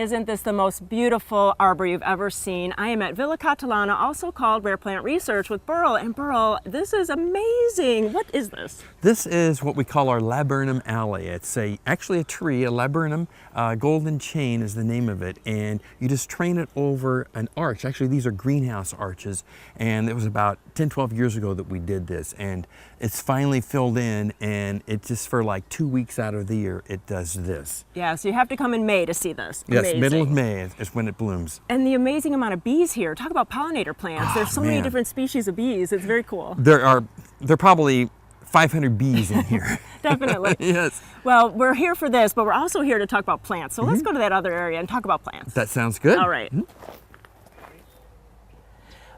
Isn't this the most beautiful arbor you've ever seen? I am at Villa Catalana, also called Rare Plant Research, with Burl. And Burl, this is amazing. What is this? This is what we call our Laburnum alley. It's actually a tree, a laburnum. Golden chain is the name of it. And you just train it over an arch. Actually, these are greenhouse arches. And it was about 10, 12 years ago that we did this. And it's finally filled in, and it just for like 2 weeks out of the year, it does this. Yeah, so you have to come in May to see this. Yes, Amazing. middle of May is when it blooms. And the amazing amount of bees here. Talk about pollinator plants. There's so many different species of bees. It's very cool. There are probably 500 bees in here. Definitely. Yes. Well, we're here for this, but we're also here to talk about plants. So let's go to that other area and talk about plants. That sounds good. All right.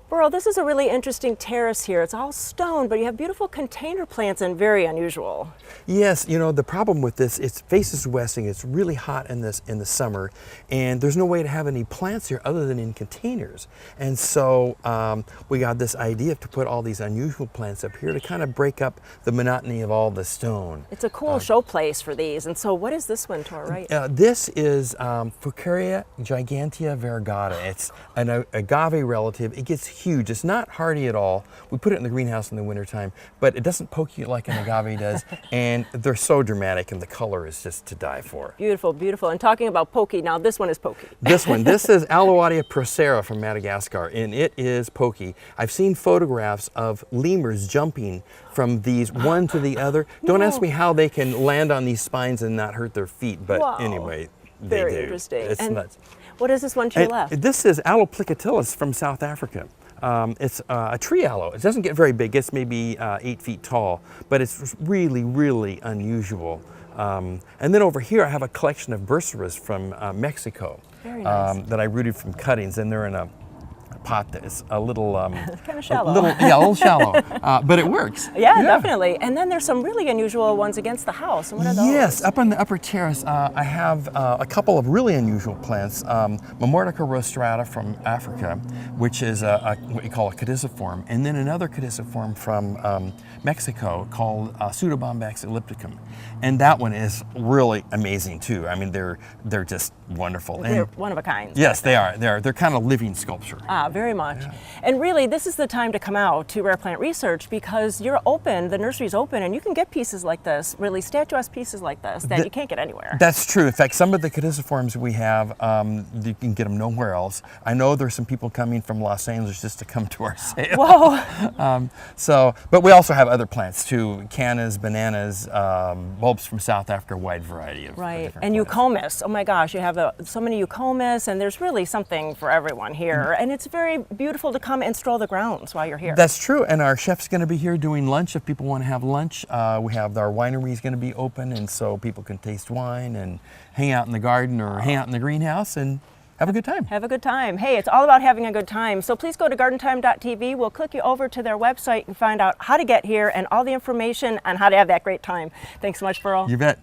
Burl, this is a really interesting terrace here. It's all stone, but you have beautiful container plants and very unusual. Yes, you know, the problem with this, it faces west and it's really hot in the summer, and there's no way to have any plants here other than in containers. And so we got this idea to put all these unusual plants up here to kind of break up the monotony of all the stone. It's a cool showplace for these. And so what is this one to our right? This is Fucaria gigantea variegata. It's an agave relative. It gets huge. It's not hardy at all. We put it in the greenhouse in the wintertime, but it doesn't poke you like an agave does. And they're so dramatic, and the color is just to die for. Beautiful, beautiful. And talking about pokey, now this one is pokey. This is Aloadia procera from Madagascar, and it is pokey. I've seen photographs of lemurs jumping from these one to the other. Don't ask me how they can land on these spines and not hurt their feet, but anyway, they do. Very interesting. It's nuts. What is this one to your left? This is Aloplicotilus from South Africa. It's a tree aloe. It doesn't get very big. It's maybe 8 feet tall, but it's really, really unusual. And then over here, I have a collection of bursaras from Mexico. Very nice. That I rooted from cuttings, and they're in a pot that is a little kind of shallow. A little shallow, but it works. Yeah, definitely. And then there's some really unusual ones against the house. And what are those? Yes, up on the upper terrace, I have a couple of really unusual plants. Mamortica rostrata from Africa, which is what you call a caduciform, and then another caduciform from Mexico called Pseudobombax ellipticum, and that one is really amazing too. I mean, they're just wonderful. They're one of a kind. Yes, they are. They're kind of living sculpture. Very much. Yeah. And really, this is the time to come out to Rare Plant Research, because you're open, the nursery's open, and you can get pieces like this, really statuesque pieces like this that you can't get anywhere. That's true. In fact, some of the caduciforms we have, you can get them nowhere else. I know there's some people coming from Los Angeles just to come to our sale. Whoa! But we also have other plants too, cannas, bananas, bulbs from South Africa, a wide variety of and eucomis. Oh my gosh, you have so many eucomis, and there's really something for everyone here. And it's very beautiful to come and stroll the grounds while you're here. That's true, and our chef's going to be here doing lunch if people want to have lunch. We have our winery is going to be open, and so people can taste wine and hang out in the garden or hang out in the greenhouse and have a good time. Have a good time. Hey, it's all about having a good time. So please go to gardentime.tv. We'll click you over to their website and find out how to get here and all the information on how to have that great time. Thanks so much, Burl. You bet.